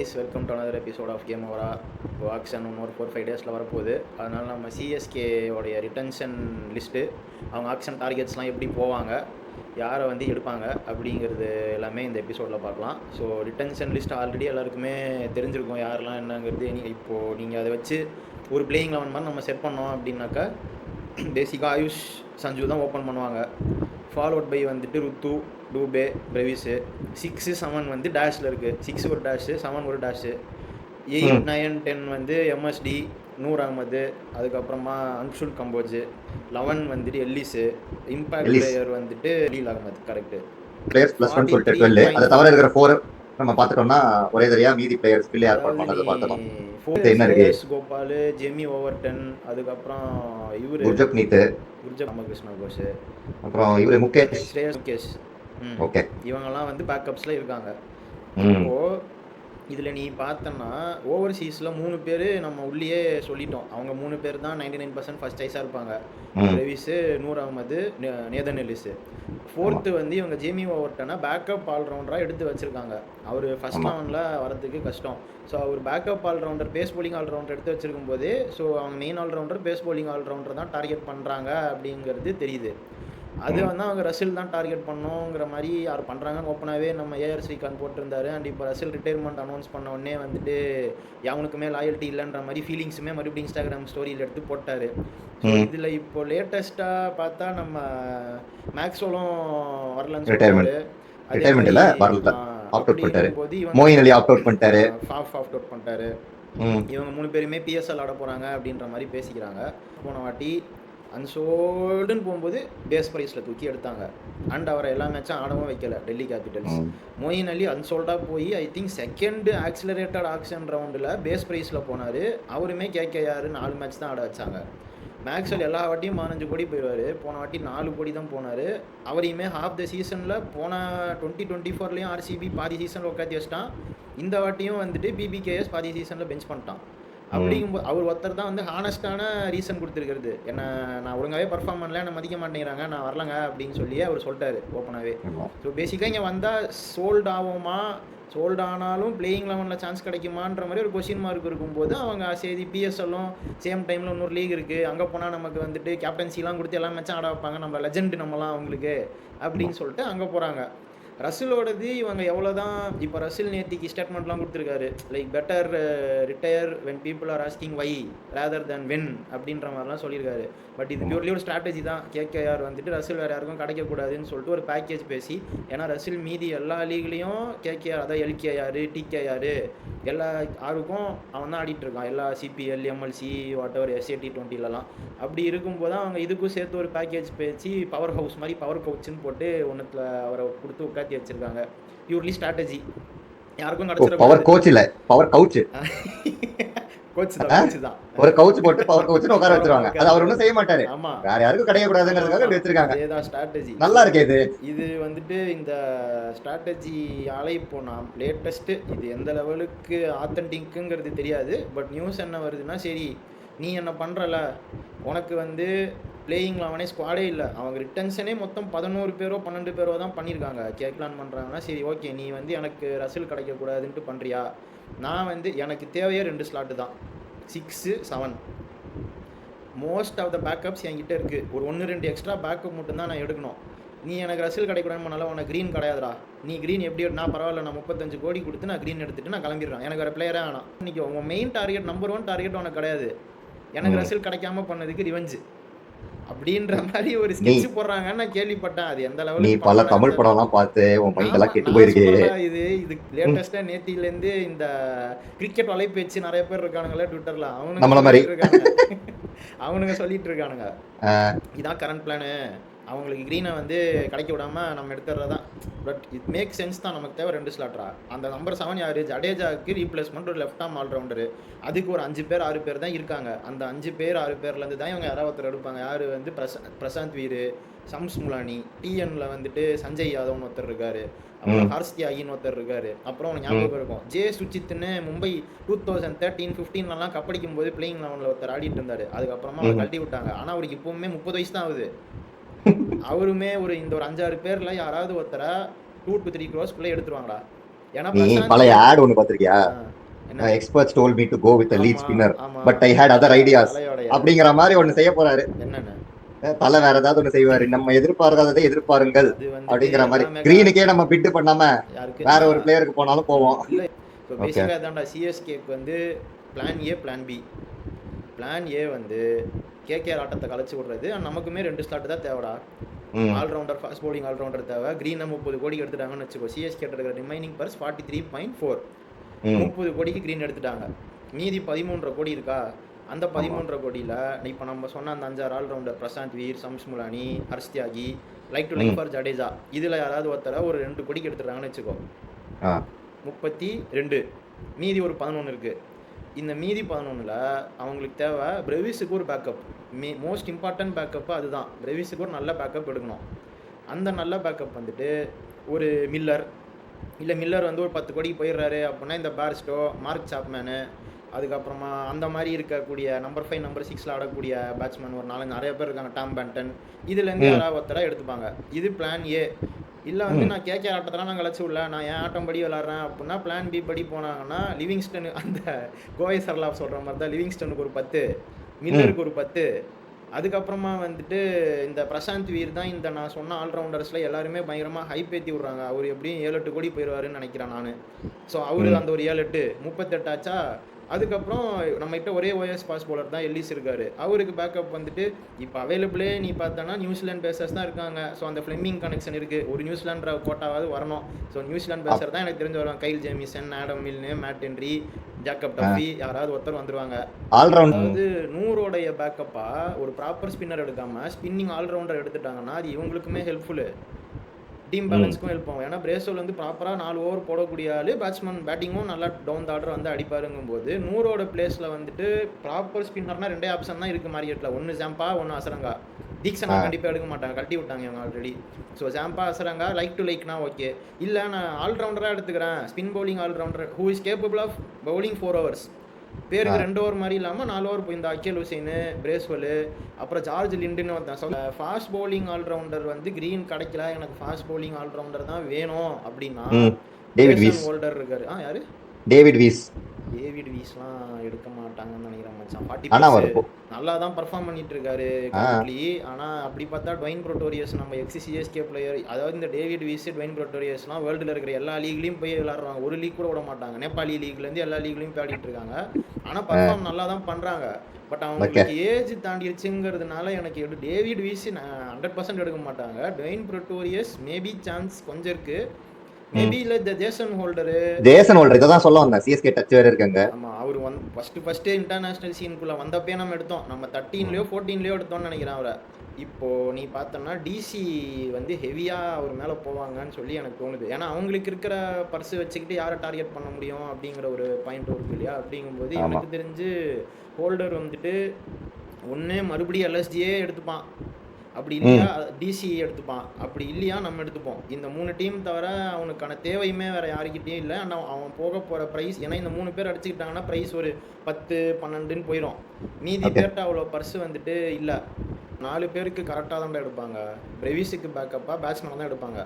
Guys, welcome to another episode of game ஓவரா. இப்போ auction இன்னொரு 4-5 டேஸில் வரப்போகுது. அதனால் நம்ம சிஎஸ்கேவோடைய ரிட்டன்ஷன் லிஸ்ட்டு, அவங்க ஆக்ஷன் டார்கெட்ஸ்லாம் எப்படி போவாங்க, யாரை வந்து எடுப்பாங்க அப்படிங்கிறது எல்லாமே இந்த எபிசோடில் பார்க்கலாம். ஸோ ரிட்டன்ஷன் லிஸ்ட் ஆல்ரெடி எல்லாருக்குமே தெரிஞ்சிருக்கும் யாரெல்லாம் என்னங்கிறது. இப்போது நீங்கள் அதை வச்சு ஒரு பிளேயிங் 11 மாதிரி நம்ம செட் பண்ணோம் அப்படின்னாக்கா, பேசிக்காக ஆயுஷ் சஞ்சு தான் ஓப்பன் பண்ணுவாங்க. ஃபாலோட் பை வந்துட்டு ருத்து, டூபே, பிரவிஸு. 6, 7 வந்து டேஷில் இருக்குது. 6 ஒரு டேஷு, 7 ஒரு டேஷு. 8, 9, 10 வந்து எம்எஸ்டி, நூர் அகமது, அதுக்கப்புறமா அன்ஷுல் கம்போஜ். 11 வந்துட்டு எல்லிஸு. இம்பாக்ட் பிளேயர் வந்துட்டு லீல் அகமது. கரெக்டு. பிளேயர்ஸ் ப்ளஸ் 1 சொல்லிட்டு 12. அதை தவிர இருக்கிற 4 நம்ம பார்த்துட்டோம்னா ஒரே தெரியா மீதி பிளேயர்ஸ் பிள்ளை ஏற்பாடு பண்ணது பார்த்துட்டோம். என்ன இருக்கு? கோபால், ஜெமி ஓவர்டன், அதுக்கப்புறம் இவரு குர்ஜப்னீத், ராமகிருஷ்ண கோஷ், அப்புறம் இவரு முகேஷ். ஓகே, இவங்கெல்லாம் வந்து பேக்கப்ஸில் இருக்காங்க. இப்போது இதில் நீ பார்த்தன்னா ஓவர்சீஸில் 3 பேர் நம்ம உள்ளே சொல்லிட்டோம். அவங்க 3 பேர் தான் 99% ஃபர்ஸ்ட் சாய்ஸாக இருப்பாங்க. ரெவிஸு, Noor Ahmed, Nathan Ellis. 4th வந்து இவங்க ஜேமி ஓவர்டனை பேக்கப் ஆல்ரவுண்டராக எடுத்து வச்சுருக்காங்க. அவர் ஃபர்ஸ்ட் 11ல் வரதுக்கு கஷ்டம். ஸோ அவர் backup allrounder, pace bowling allrounder எடுத்து வச்சுருக்கும் போதே, ஸோ அவங்க main allrounder pace bowling allrounder தான் டார்கெட் பண்ணுறாங்க அப்படிங்கிறது தெரியுது. அது வந்து அவங்க ரசில் தான் டார்கெட் பண்ணோங்கிற மாதிரி யார் பண்ணுறாங்கன்னு ஓப்பனாகவே நம்ம ஏஆர் ஸ்ரீகாந்த் போட்டிருந்தாரு. அண்ட் இப்போ ரசில் ரிட்டையர்மெண்ட் அனௌன்ஸ் பண்ண உடனே வந்துட்டு அவனுக்குமே லாயல்ட்டி இல்லைன்ற மாதிரி ஃபீலிங்ஸுமே மறுபடியும் இன்ஸ்டாகிராம் ஸ்டோரியில் எடுத்து போட்டார். இதில் இப்போ லேட்டஸ்ட்டாக பார்த்தா நம்ம மேக்ஸ்வெலும் வரலன்னு சொல்லிட்டாரு. இவங்க 3 பேருமே பிஎஸ்எல் ஆட போகிறாங்க அப்படின்ற மாதிரி பேசிக்கிறாங்க. போன வாட்டி அன்சோல்டுன்னு போகும்போது பேஸ் ப்ரைஸில் தூக்கி எடுத்தாங்க. அண்ட் அவரை எல்லா மேட்சும் ஆடவும் வைக்கல டெல்லி கேபிட்டல்ஸ். மொயின் அலி அன்சோல்டாக போய் I think second accelerated action ரவுண்டில் பேஸ் ப்ரைஸில் போனார். அவருமே கேகேஆர் 4 மேட்ச் தான் ஆட வச்சாங்க. மேக்ஸ்வெல் எல்லா வாட்டியும் 15 கோடி போயிடுவார். போன வாட்டி 4 கோடி தான் போனார். அவரையுமே ஹாஃப் த சீசனில் போன 2024 ஆர்சிபி பாதி சீசனில் உட்காந்து வச்சிட்டான். இந்த வாட்டியும் வந்துட்டு பிபிகேஎஸ் பாதி சீசனில் பெஞ்ச் பண்ணிட்டான். அப்படிங்கும்போது அவர் ஒருத்தர் தான் வந்து ஹானஸ்டான ரீசன் கொடுத்துருக்கிறது. என்ன, நான் ஒழுங்காகவே பர்ஃபார்ம் பண்ணல, என்ன மதிக்க மாட்டேங்கிறாங்க, நான் வரலங்க அப்படின்னு சொல்லி அவர் சொல்லிட்டாரு ஓப்பனாகவே. ஸோ பேசிக்காக இங்கே வந்தால் சோல்ட் ஆகுமா, சோல்ட் ஆனாலும் பிளேயிங் 11ல் சான்ஸ் கிடைக்குமான்ற மாதிரி ஒரு கொஸ்டின் மார்க் இருக்கும்போது அவங்க சரி பிஎஸ்எல்லும் சேம் டைமில் இன்னொரு லீக் இருக்குது, அங்கே போனால் நமக்கு வந்துட்டு கேப்டன்சிலாம் கொடுத்து எல்லா மேட்சும் ஆட வைப்பாங்க, நம்ம லெஜெண்ட் நம்மலாம் அவங்களுக்கு அப்படின்னு சொல்லிட்டு அங்கே போகிறாங்க. ரசிலோடது இவங்க எவ்வளோ தான் இப்போ ரசில் நேத்திக்கு ஸ்டேட்மெண்ட்லாம் கொடுத்துருக்காரு. Like better retire when people are asking why rather than when அப்படின்ற மாதிரிலாம் சொல்லியிருக்காரு. பட் இது பியூர்லி ஒரு ஸ்ட்ராட்டஜி தான். கேகேஆர் வந்துட்டு ரசில் வேறு யாருக்கும் கிடைக்கக்கூடாதுன்னு சொல்லிட்டு ஒரு பேக்கேஜ் பேசி, ஏன்னா ரசில் மீதி எல்லா லீக்லேயும் கேகேஆர், அதான் எல்கேஆர், டிகேஆர் எல்லா யாருக்கும் அவன் தான் ஆடிட்டு இருக்கான். எல்லா சிபிஎல், எம்எல்சி, வாட் எவர், SA-T20லலாம். அப்படி இருக்கும்போது அவங்க இதுக்கும் சேர்த்து ஒரு பேக்கேஜ் பேசி பவர் ஹவுஸ் மாதிரி பவர் கவுச்சுன்னு போட்டு ஒன்றுத்தில் அவரை கொடுத்து உட்காத்தி வச்சிருக்காங்க. Purely strategy. யாருக்கும் கிடைச்சிட பவர் கோச் இல்ல, பவர் கவுச். கோச் தான். ஒரு கவுச் போட்டு பவர் கவுச்னு உட்கார வச்சிருவாங்க. அது அவர் ஒண்ணும் செய்ய மாட்டாரு. ஆமா, வேற யாருக்கும் கிடைக்க கூடாதுங்கிறதுக்காக வெச்சிருக்காங்க. இதேதான் ஸ்ட்ராட்டஜி. நல்லா இருக்கு இது வந்துட்டு இந்த ஸ்ட்ராட்டஜி ஆலை போனா லேட்டஸ்ட். இது எந்த லெவலுக்கு ஆத்தென்டிக்குங்கிறது தெரியாது. பட் நியூஸ் என்ன வருதுன்னா, சரி நீ என்ன பண்றல, உனக்கு வந்து பிளேயிங் 11 ஸ்குவாடே இல்லை, அவங்க ரிட்டன்ஷனே மொத்தம் 11 பேரோ 12 பேரோ தான் பண்ணியிருக்காங்க. கேட்கலான்னு பண்ணுறாங்கன்னா, சரி ஓகே நீ வந்து எனக்கு ரசில் கிடைக்கக்கூடாதுன்ட்டு பண்ணுறியா, நான் வந்து எனக்கு தேவையே 2 ஸ்லாட்டு தான், 6, 7. மோஸ்ட் ஆஃப் த பேக்கப்ஸ் என்கிட்ட இருக்குது. ஒரு 1-2 எக்ஸ்ட்ரா பேக்கப் மட்டும்தான் நான் எடுக்கணும். நீ எனக்கு ரசில் கிடைக்கூடாதுன்னு பண்ணாலும் உனக்கு க்ரீன் கிடையாதுடா. நீ க்ரீன் எப்படி நான் பரவாயில்ல, நான் 35 கோடி கொடுத்து நான் க்ரீன் எடுத்துகிட்டு நான் கிளம்பிடுறேன், எனக்கு வேறு பிளேயரே ஆனால். இன்றைக்கி உங்கள் மெயின் டார்கெட், நம்பர் 1 டார்கெட் உனக்கு கிடையாது. எனக்கு ரசில் கிடைக்காம பண்ணதுக்கு ரிவெஞ்சு அப்படின்ற மாதிரி ஒரு ஸ்கெட்ச் போடுறாங்கன்னு நான் கேள்விப்பட்டேன். அது எந்த லெவலுக்கு, நீ பல தமிழ் படம்லாம் பார்த்து உன் மைண்ட் எல்லாம் கெட்டு போயிருக்கு. இது லேட்டஸ்டா நேத்திலேருந்து இந்த கிரிக்கெட் வலைப்பேச்சு நிறைய பேர் இருக்கானுங்களே ட்விட்டர்ல, அவனுங்க சொல்லிட்டு இருக்கானுங்க இதான் கரண்ட் பிளானு, அவங்களுக்கு க்ரீனை வந்து கிடைக்க விடாமல் நம்ம எடுத்துடுறதான். பட் இட் மேக் சென்ஸ் தான். நமக்கு தேவை 2 ஸ்லாட்ரா. அந்த நம்பர் 7 யார்? ஜடேஜாவுக்கு ரீப்ளேஸ்மெண்ட் ஒரு லெஃப்ட் ஆர்ம் ஆல்ரவுண்டரு. அதுக்கு ஒரு 5 பேர் 6 பேர் தான் இருக்காங்க. அந்த 5 பேர் 6 பேர்லேருந்து தான் இவங்க யாராவது ஒருத்தர் எடுப்பாங்க. யார் வந்து பிரசாந்த் வீர், சம்ஸ் முலானி, டிஎன்ல வந்துட்டு சஞ்சய் யாதவ்னு ஒருத்தர் இருக்காரு, அப்புறம் ஹர்ஷ் தியாகின்னு ஒருத்தர் இருக்காரு. அப்புறம் உனக்கு ஞாபகம் இருக்கும் ஜே சுச்சித்னு மும்பை 2013-15 கப்படிக்கும் போது பிளேயிங் 11ல் ஒருத்தர் ஆடிட்டு இருந்தாரு. அதுக்கப்புறமா அவரை கழட்டி விட்டாங்க. ஆனால் அவருக்கு இப்போவுமே 30 வயசு தான் ஆகுது. அவருமே இந்த ஒரு 5-6 பேரில் யாராவது ஒருத்தரை 2 to 3 crores எடுத்துருவாங்களா. ஏன்னா நீ பிரசாந்த் பழைய வீர் ஆட் ஒண்ணு பாத்திருக்கியா? ஆ, என்ன experts told me to go with lead ஆமா ஸ்பின்னர் ஆமா but I hate other ideas தலையோடைய அப்படிங்கிற மாதிரி ஒண்ணு செய்ய போறாரு. என்னன்னு தலை வேற ஏதாவது ஒண்ணு செய்வாரு. நம்ம எதிர்பார்க்காததை எதிர்பாருங்கள் அது வந்துட்டு அப்படிங்கிற மாதிரி. எல்லா மெகா கிரீனுக்கே நம்ம பிட்டு பண்ணாம யாருக்கு வேற ஒரு பிளேயருக்கு போனாலும் போவோம். இல்லை இப்போ ஓகே. பேசிக்காக தான்டா சிஎஸ்கேக்கு வந்து plan A plan B. Plan A வந்து கேகேஆர் ஆட்டத்தை கலைச்சி விடுறது. நமக்குமே 2 ஸ்லாட் தான் தேவைடா. ஆல்ரவுண்டர் ஃபாஸ்ட் பவுலிங் ஆல்ரவுண்டர் தேவை. க்ரீனை 30 கோடிக்கு எடுத்துட்டாங்கன்னு வச்சுக்கோ. சிஎஸ்கே இருக்கிற ரிமைனிங் பர்ஸ் 43.4. 30 கோடிக்கு க்ரீன் எடுத்துட்டாங்க. மீதி 13.5 கோடி இருக்கா? அந்த 13.5 கோடியில் இப்போ நம்ம சொன்ன அந்த 5-6 ஆல்ரவுண்டர் பிரசாந்த் வீர், சம்ஸ் முலானி, ஹர்ஷ் தியாகி, like to like for Jadeja, இதில் யாராவது ஒருத்தர ஒரு 2 கோடிக்கு எடுத்துட்டாங்கன்னு வச்சுக்கோ. 32. மீதி ஒரு 11 இருக்குது. இந்த மீதி 11ல் அவங்களுக்கு தேவை பிரெவிஸுக்கு ஒரு பேக்கப். மோஸ்ட் இம்பார்ட்டன்ட் பேக்கப்பு அதுதான். பிரெவிஸுக்கு ஒரு நல்ல பேக்கப் எடுக்கணும். அந்த நல்ல பேக்கப் வந்துட்டு ஒரு மில்லர், இல்லை மில்லர் வந்து ஒரு 10 கோடிக்கு போயிடுறாரு அப்படின்னா இந்த பேர்ஸ்டோ, மார்க் சாப்மேனு, அதுக்கப்புறமா அந்த மாதிரி இருக்கக்கூடிய நம்பர் 5 நம்பர் 6 ஆடக்கூடிய பேட்ஸ்மேன் ஒரு 4 நிறைய பேர் இருக்காங்க. டாம் பேண்டன், இதுலேருந்து யாராவது ஒருத்தர எடுத்துப்பாங்க. இது பிளான் ஏ. இல்லை வந்து நான் கேகேஆர் ஆட்டத்தெல்லாம் நான் கழிச்சு விடல, நான் என் ஆட்டம் படி விளாட்றேன் அப்படின்னா பிளான் பி படி போனாங்கன்னா லிவிங்ஸ்டன், அந்த கோவை சர்லாப் சொல்கிற மாதிரி தான் லிவிங்ஸ்டனுக்கு ஒரு 10, மில்லருக்கு ஒரு 10. அதுக்கப்புறமா வந்துட்டு இந்த பிரசாந்த் வீர் தான் இந்த நான் சொன்ன ஆல்ரவுண்டர்ஸில் எல்லாருமே பயங்கரமாக ஹைப் ஏற்றி விட்றாங்க. அவர் எப்படியும் 7-8 கோடி போயிடுவாருன்னு நினைக்கிறேன் நான். ஸோ அவர் அந்த ஒரு 7-8 38 ஆச்சா. அதுக்கப்புறம் நம்மகிட்ட ஒரே ஓஎஸ் பாஸ் பவுலர் தான் எல்லிஸ் இருக்காரு. அவருக்கு பேக்கப் வந்துட்டு இப்போ அவைலபிளே நீ பார்த்தோன்னா நியூசிலாந்து பேசர்ஸ் தான் இருக்காங்க. ஸோ அந்த ஃப்ளெமிங் கனெக்ஷன் இருக்குது. ஒரு நியூசிலாந்து கோட்டாவது வரணும். ஸோ நியூசிலாந்து பேசர் தான் எனக்கு தெரிஞ்சு வருவாங்க. Kyle Jamieson, Adam Milne, Matt Henry, Jacob Duffy, யாராவது ஒருத்தர் வந்துருவாங்க. அதாவது 100 பேக்கப்பா ஒரு ப்ராப்பர் ஸ்பின்னர் எடுக்காமல் ஸ்பின்னிங் ஆல்ரவுண்டர் எடுத்துட்டாங்கன்னா அது இவங்களுக்குமே ஹெல்ப்ஃபுல்லு, டீம் பேலன்ஸ்க்கும் ஹெல்ப் ஆகும். ஏன்னா பிரேசோல் வந்து ப்ராப்பராக 4 ஓவர் போடக்கூடிய ஆள், பேட்ஸ்மேன் பேட்டிங்கும் நல்லா டவுன் த ஆர்டர் வந்து அடிப்பாருங்கும் போது 100 பிளேஸில் வந்துட்டு ப்ராப்பர் ஸ்பின்னர்னா 2 ஆப்ஷன் தான் இருக்குது மார்க்கெட்டில். ஒன்று ஜாம்பா, ஒன்று அசரங்கா. தீக்ஷனா கண்டிப்பாக எடுக்க மாட்டாங்க, கட்டி விட்டாங்க இவங்க already. So Zampa, Hasaranga like to லைக்னா ஓகே. இல்லை நான் ஆல்ரவுண்டராக எடுத்துக்கிறேன், spin bowling allrounder who is capable of bowling 4 overs, பேருக்கு 2 ஓவர் மாதிரி இல்லாமல் 4 ஓவர் போய் இந்த அக்கேல் ஹுசைன், பிரேஸ்வெல், அப்புறம் ஜார்ஜ் லிண்டுன்னு வந்தேன். ஃபாஸ்ட் பவுலிங் ஆல்ரவுண்டர் வந்து க்ரீன் கிடைக்கல, எனக்கு ஃபாஸ்ட் பவுலிங் ஆல்ரவுண்டர் தான் வேணும் அப்படின்னா டேவிட் ஹோல்டர் இருக்காரு. யாரு? டேவிட் வீஸ்லாம் எடுக்க மாட்டாங்கன்னு நினைக்கிறேன் மச்சான். 40 நல்லா தான் பர்ஃபார்ம் பண்ணிட்டு இருக்காரு கரண்ட்லி. ஆனால் அப்படி பார்த்தா டுவைன் ப்ரோட்டோரியஸ், நம்ம எக்ஸிசிஎஸ்கே பிளேயர், அதாவது இந்த டேவிட் வீஸ், டுவைன் ப்ரோட்டோரியஸ்லாம் வேர்ல்டில் இருக்கிற எல்லா லீக்லையும் போய் விளாட்றாங்க. ஒரு லீக் கூட விட மாட்டாங்க. நேபாளி லீக்லேருந்து எல்லா லீக்லையும் விளையாடிட்டு இருக்காங்க. ஆனால் பர்ஃபார்ம் நல்லா தான் பண்ணுறாங்க. பட் அவங்களுக்கு ஏஜ் தாண்டிடுச்சுங்கிறதுனால எனக்கு டேவிட் வீஸ் 100% எடுக்க மாட்டாங்க. டுவைன் ப்ரோட்டோரியஸ் மேபி சான்ஸ் கொஞ்சம் இருக்குது. மேபி இல்ல இந்த ஜேசன் ஹோல்டர் இத தான் சொல்ல வந்தேன். சிஎஸ்கே டச் வேற இருக்காங்க. ஆமா, அவர் ஃபர்ஸ்ட் இன்டர்நேஷனல் சீனுக்குள்ள வந்தப்பே நம்ம எடுத்தோம். நம்ம 13லயோ 14லயோ எடுத்தோம்னு நினைக்கிறேன் அவரை. இப்போ நீ பார்த்தோம்னா டிசி வந்து ஹெவியா அவர் மேல போவாங்கன்னு சொல்லி எனக்கு தோணுது. ஏன்னா அவங்களுக்கு இருக்கிற பர்ஸ் வச்சுக்கிட்டு யாரை டார்கெட் பண்ண முடியும் அப்படிங்கிற ஒரு பாயிண்ட் இருக்கு இல்லையா? அப்படிங்கும்போது எனக்கு தெரிஞ்சு ஹோல்டர் வந்துட்டு ஒன்னே மறுபடியும் எல்எஸ்டியே எடுத்துப்பான், அப்படி இல்லையா டிசி எடுத்துப்பான், அப்படி இல்லையா நம்ம எடுத்துப்போம். இந்த 3 டீம் தவிர அவனுக்கான தேவையுமே வேற யாருக்கிட்டையும் இல்லை. ஆனால் அவன் போக போகிற ப்ரைஸ், ஏன்னா இந்த 3 பேர் அடிச்சுக்கிட்டாங்கன்னா ப்ரைஸ் ஒரு 10-12ன்னு போயிடும். மீதி பேர்ட்ட அவ்வளோ பர்ஸ் வந்துட்டு இல்லை. 4 பேருக்கு கரெக்டாக தான் எடுப்பாங்க. பிரெவிஸுக்கு பேக்கப்பாக பேட்ஸ்மேன் தான் எடுப்பாங்க.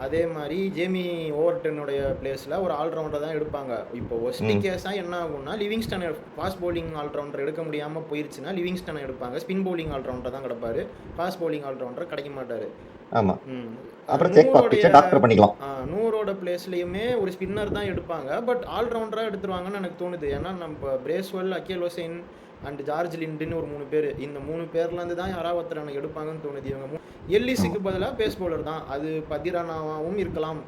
அதே மாதிரி ஜேமி ஓவர்டனுடைய பிளேஸில் ஒரு ஆல்ரவுண்டர் தான் எடுப்பாங்க. இப்போ ஒஸ்ட் கேஸாக என்ன ஆகும்னா லிவிங்ஸ்டன் ஃபாஸ்ட் பவுலிங் ஆல்ரவுண்டர் எடுக்க முடியாமல் போயிருச்சுன்னா லிவிங்ஸ்டனை எடுப்பாங்க. ஸ்பின் பவுலிங் ஆல்ரவுண்டர் தான் கிடப்பாரு, ஃபாஸ்ட் பவுலிங் ஆல்ரவுண்டர் கிடைக்க மாட்டார். ஆமாம், அப்புறம் 100 பிளேஸ்லையுமே ஒரு ஸ்பின்னர் தான் எடுப்பாங்க. பட் ஆல்ரவுண்டராக எடுத்துருவாங்கன்னு எனக்கு தோணுது. ஏன்னா நம்ம Bracewell, Akeal Hosein and George லிண்டுன்னு ஒரு 3 பேர், இந்த 3 பேர்லேருந்து தான் யாராவது ஒருத்தர் எனக்கு எடுப்பாங்கன்னு தோணுது. இவங்க எல்லிஸுக்கு பதிலாக பேஸ் பவுலர் தான், அது பதிரானாவும் இருக்கலாம்.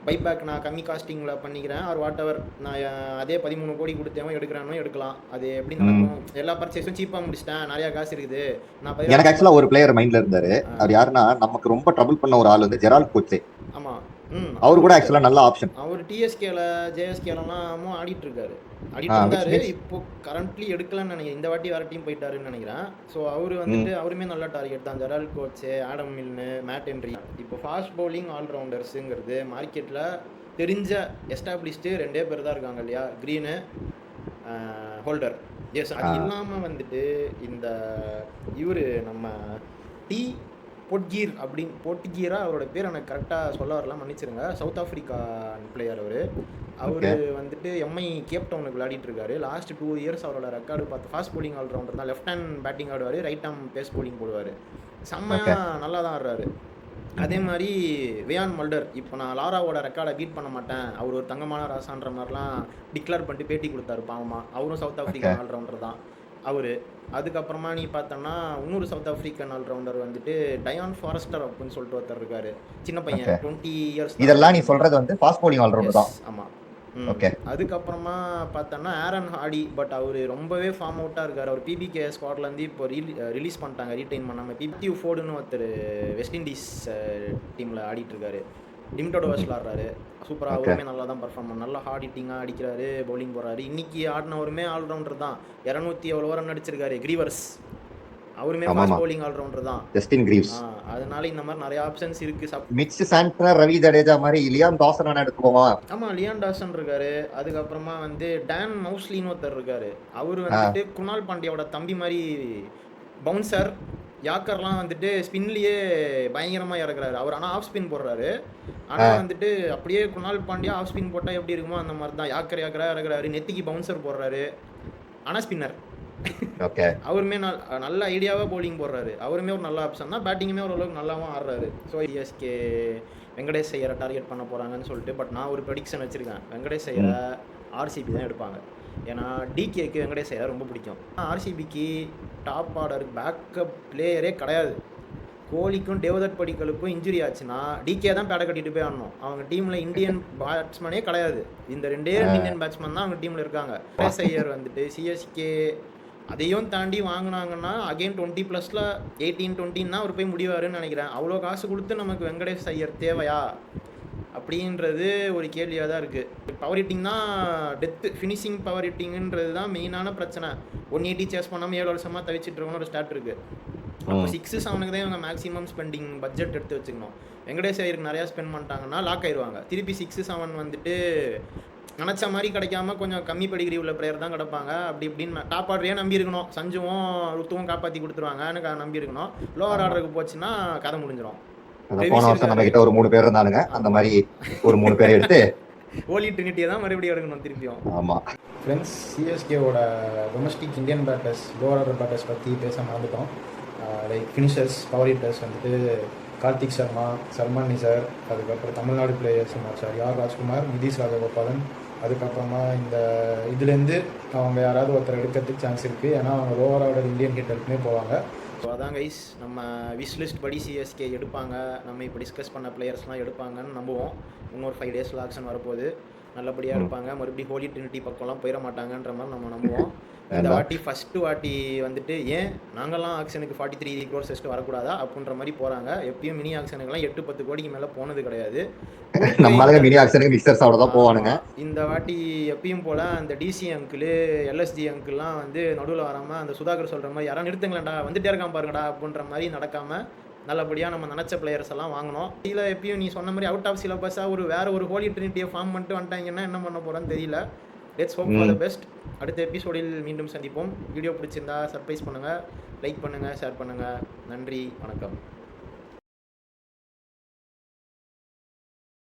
பைபேக் நான் கம்மி காஸ்டிங்கில் பண்ணிக்கிறேன் ஆர் வாட் எவர், நான் அதே 13 கோடி கொடுத்தேன் எடுக்கிறானோ எடுக்கலாம். அது எப்படி நடக்கும்? எல்லா பர்ச்சேஸும் சீப்பாக முடிச்சிட்டேன், நிறையா காசு இருக்குது. நான் எனக்கு ஆக்சுவலாக ஒரு பிளேயர் மைண்டில் இருந்தார். அவர் யாருன்னா நமக்கு ரொம்ப ட்ரபிள் பண்ண ஒரு ஆள் வந்து ஜெரால்ட் கோச்சே. ஆமாம், அவர் கூட ஆக்சுவலாக நல்ல ஆப்ஷன். அவர் டிஎஸ்கேல ஜேஎஸ்கேலாம் ஆடிட்டு இருக்காரு, இப்போ கரண்ட்லி எடுக்கலன்னு நினைக்கிறேன். இந்த வாட்டி வேற டீம் போயிட்டாருன்னு நினைக்கிறேன். ஸோ அவர் வந்துட்டு அவருமே நல்ல டார்கெட் தான். Gerald Coetzee, Adam Milne, Matt Henry. இப்போ ஃபாஸ்ட் பவுலிங் ஆல்ரவுண்டர்ஸுங்கிறது மார்க்கெட்டில் தெரிஞ்ச எஸ்டாப்ளிஷ்டு 2 பேர் தான் இருக்காங்க இல்லையா? Green, holder. எஸ், அது இல்லாமல் வந்துட்டு இந்த இவர் நம்ம போட்கீரா அவரோட பேர் எனக்கு கரெக்டாக சொல்ல வரலாம், மன்னிச்சிருங்க. சவுத் ஆஃப்ரிக்கா பிளேயர் அவர் வந்துட்டு எம்ஐ கேப் டவுனுக்கு விளையாடிட்டு இருக்காரு. லாஸ்ட் 2 இயர்ஸ் அவரோட ரெக்கார்டு பார்த்து ஃபாஸ்ட் போலிங் ஆல்ரவுண்டர் தான். லெஃப்ட் ஹேண்ட் பேட்டிங் ஆடுவார், ரைட் ஹேண்ட் பேஸ் போலிங் போடுவார். செம்மையாக நல்லா தான் ஆடுறாரு. அதே மாதிரி வியான் மல்டர், இப்போ நான் லாராவோட ரெக்கார்டை பீட் பண்ண மாட்டேன், அவர் ஒரு தங்கமான ராசான்ற மாதிரிலாம் டிக்ளேர் பண்ணிட்டு பேட்டி கொடுத்தாரு பாவமா. அவரும் சவுத் ஆஃப்ரிக்கன் ஆல்ரவுண்டர் தான் அவர். அதுக்கப்புறமா நீ பார்த்தோன்னா இன்னொரு சவுத் ஆஃப்ரிக்கன் ஆல்ரவுண்டர் வந்துட்டு டயான் ஃபாரஸ்டர் அப்படின்னு சொல்லிட்டு ஒருத்தர் இருக்காரு, சின்ன பையன், 20 இயர்ஸ். இதெல்லாம் நீ சொல்றது வந்து ஃபாஸ்ட் போலிங் ஆல்ரவுண்டர் தான். ஆமாம். ஓகே. அதுக்கப்புறமா பார்த்தோன்னா ஆரன் ஹார்டி, பட் அவர் ரொம்பவே ஃபார்ம் அவுட்டாக இருக்கார். அவர் பிபிகே ஸ்குவாட்லேருந்து இப்போ ரிலீஸ் பண்ணிட்டாங்க, ரீடைன் பண்ணாமல். பிபிடியூ ஃபோர்டுன்னு ஒருத்தர் வெஸ்ட் இண்டீஸ் டீமில் ஆடிட்டு இருக்காரு, லிமிட்டட் ஓவர்ஸில் ஆடுறாரு. சூப்பராக, அவருமே நல்லா தான் பர்ஃபார்ம் பண்ண, நல்லா ஹார்ட் ஹிட்டிங்காக அடிக்கிறாரு, பவுலிங் போடுறாரு. இன்னைக்கு ஆடினவருமே ஆல்ரவுண்டர் தான், 200 எவ்வளோ ரன் அடிச்சிருக்காரு. கிரீவர்ஸ் அவருமே ஃபாஸ்ட் பவுலிங் ஆல்ரவுண்டர் தான், ஜஸ்டின் கிரீவ்ஸ். அதனால இந்த மாதிரி நிறைய ஆப்ஷன்ஸ் இருக்கு. மிட்ச் சாண்டனர், ரவி ஜடேஜா மாதிரி லியாம் டாசன் எடுத்துக்கோமா? ஆமா, லியான் டாசன் இருக்காரு. அதுக்கப்புறமா வந்து டான் மவுஸ்லின்னு ஒருத்தர் இருக்காரு, அவர் வந்துட்டு குணால் பாண்டியாவோட தம்பி மாதிரி பவுன்சர், யாக்கர்லாம் வந்துட்டு ஸ்பின்லயே பயங்கரமா இறக்குறாரு அவர். ஆனால் ஆஃப் ஸ்பின் போடுறாரு. ஆனால் வந்துட்டு அப்படியே குணால் பாண்டியா ஆஃப் ஸ்பின் போட்டால் எப்படி இருக்குமோ அந்த மாதிரி தான் யாக்கரா இறக்குறாரு. நெத்திக்கு பவுன்சர் போடுறாரு, ஆனால் ஸ்பின்னர். ஓகே. அவருமே நல்ல ஐடியாவாக பவுலிங் போடுறாரு. அவருமே ஒரு நல்ல ஆப்ஷன் தான், பேட்டிங்குமே ஓரளவுக்கு நல்லாவும் ஆடுறாரு. ஸோ சிஎஸ்கே வெங்கடேஷ் ஐயரை டார்கெட் பண்ண போகிறாங்கன்னு சொல்லிட்டு, பட் நான் ஒரு ப்ரெடிக்ஷன் வச்சுருக்கேன், வெங்கடேஷ் ஐயரை ஆர்சிபி தான் எடுப்பாங்க. ஏன்னா டிகேக்கு வெங்கடேஷ் ஐயரை ரொம்ப பிடிக்கும். ஆர்சிபிக்கு டாப் ஆர்டர் பேக்கப் பிளேயரே கிடையாது. கோலிக்கும் டேவதட் படிக்கலுக்கும் இன்ஜுரி ஆச்சுன்னா டிகே தான் பேடை கட்டிட்டு போய் ஆடணும். அவங்க டீமில் இந்தியன் பேட்ஸ்மேனே கிடையாது. இந்த 2 இந்தியன் பேட்ஸ்மேன் தான் அவங்க டீமில் இருக்காங்க. வெங்கடேஷ் ஐயர் வந்துட்டு சிஎஸ்கே அதையும் தாண்டி வாங்கினாங்கன்னா அகெயின் 20+ல் 18-20 அவர் போய் முடிவாருன்னு நினைக்கிறேன். அவ்வளோ காசு கொடுத்து நமக்கு வெங்கடேஷ் ஐயர் தேவையா அப்படின்றது ஒரு கேள்வியாக தான் இருக்குது. பவர் ஹிட்டிங் தான் டெத்து, ஃபினிஷிங் பவர் ஹிட்டிங்கிறது தான் மெயினான பிரச்சனை. 180 சேஸ் பண்ணாமல் 7 வருஷமாக தவிச்சிட்டு இருக்கணும் ஒரு ஸ்டார்ட் இருக்குது. அப்போ 6-7 தான் இவங்க மேக்ஸிமம் ஸ்பெண்டிங் பட்ஜெட் எடுத்து வச்சுக்கணும். வெங்கடேஷ் ஐயருக்கு நிறையா ஸ்பெண்ட் பண்ணிட்டாங்கன்னா லாக் ஆயிடுவாங்க. திருப்பி 6-7 வந்துட்டு நினச்ச மாதிரி கிடைக்காம கொஞ்சம் கம்மி படிக்கிற உள்ள பிளேயர் தான் கிடப்பாங்க. அப்படி இப்படின்னு டாப் ஆர்டரையே நம்பி இருக்கணும். சஞ்சுவும் ருத்துவும் காப்பாற்றி கொடுத்துருவாங்கன்னு நம்பி இருக்கணும். லோவர் ஆர்டருக்கு போச்சுன்னா கதை முடிஞ்சிடும். போன வருஷம் நம்ம கிட்ட ஒரு 3 பேர் இருந்தானுங்க, அந்த மாதிரி ஒரு 3 பேர் எடுத்து ஹோலி ட்ரினிட்டியை தான் மறுபடியும் எடுக்கணும் திருப்பியும். ஆமாம் ஃப்ரெண்ட்ஸ், சிஎஸ்கேவோட domestic Indian batters, lower order batters பற்றி பேச மறந்துட்டோம். லைக் ஃபினிஷர்ஸ், பவர் ஹிட்டர்ஸ் வந்துட்டு கார்த்திக் சர்மா, சல்மான் நிசார், அதுக்கப்புறம் தமிழ்நாடு பிளேயர்ஸ் ஆர் ராஜ்குமார், நிதிஷ் ராஜகோபாலன். அதுக்கப்புறமா இந்த இதுலேருந்து அவங்க யாராவது ஒருத்தர் எடுக்கிறதுக்கு சான்ஸ் இருக்குது. ஏன்னா அவங்க லோவர் ஆர்டர் இந்தியன் ஹிட்டருக்குமே போவாங்க. ஸோ அதான் கைஸ், நம்ம விஷ் லிஸ்ட் படி சிஎஸ்கே எடுப்பாங்க. நம்ம இப்போ டிஸ்கஸ் பண்ண பிளேயர்ஸ்லாம் எடுப்பாங்கன்னு நம்புவோம். இன்னொரு 5 டேஸில் ஆக்ஷன் வரப்போகுது, நல்லபடியாக இருப்பாங்க. மறுபடியும் ஹோலி ட்ரினிட்டி பக்கம்லாம் போயிட மாட்டாங்கன்ற மாதிரி நம்ம நம்புவோம். இந்த வாட்டி ஃபஸ்ட்டு வாட்டி வந்துட்டு ஏன் நாங்கள்லாம் ஆக்ஷனுக்கு 43 crores ஃபஸ்ட்டு வரக்கூடாதா அப்படின்ற மாதிரி போகிறாங்க. எப்பயும் மினி ஆக்ஷனுக்குலாம் 8-10 கோடிக்கு மேலே போனது கிடையாது. நம்மளால மினி ஆக்ஷனுக்கு மிக்சர்ஸோட தான் போவானுங்க. இந்த வாட்டி எப்பயும் போல் அந்த டிசி அங்கிள், எல்எஸ்ஜி அங்கிள்லாம் வந்து நடுவில் வராமல் அந்த சுதாகர் சொல்கிற மாதிரி யாராவது நிறுத்துங்களேன்டா, வந்துட்டே இருக்கான் பாருங்கடா அப்படின்ற மாதிரி நடக்காமல் நல்லபடியாக நம்ம நினச்ச பிளேயர்ஸ் எல்லாம் வாங்கணும். இதில் எப்பயும் நீ சொன்ன மாதிரி அவுட் ஆஃப் சிலபஸாக வேறு ஒரு ஹோலி ட்ரினிட்டியை ஃபார்ம் பண்ணிட்டு வந்துட்டாங்கன்னா என்ன பண்ண போகிறோன்னு தெரியல. Let's hope for the best. அடுத்த எபிசோடில் மீண்டும் சந்திப்போம். வீடியோ பிடிச்சிருந்தா சர்ப்ரைஸ் பண்ணுங்கள், லைக் பண்ணுங்கள், ஷேர் பண்ணுங்கள். நன்றி, வணக்கம்.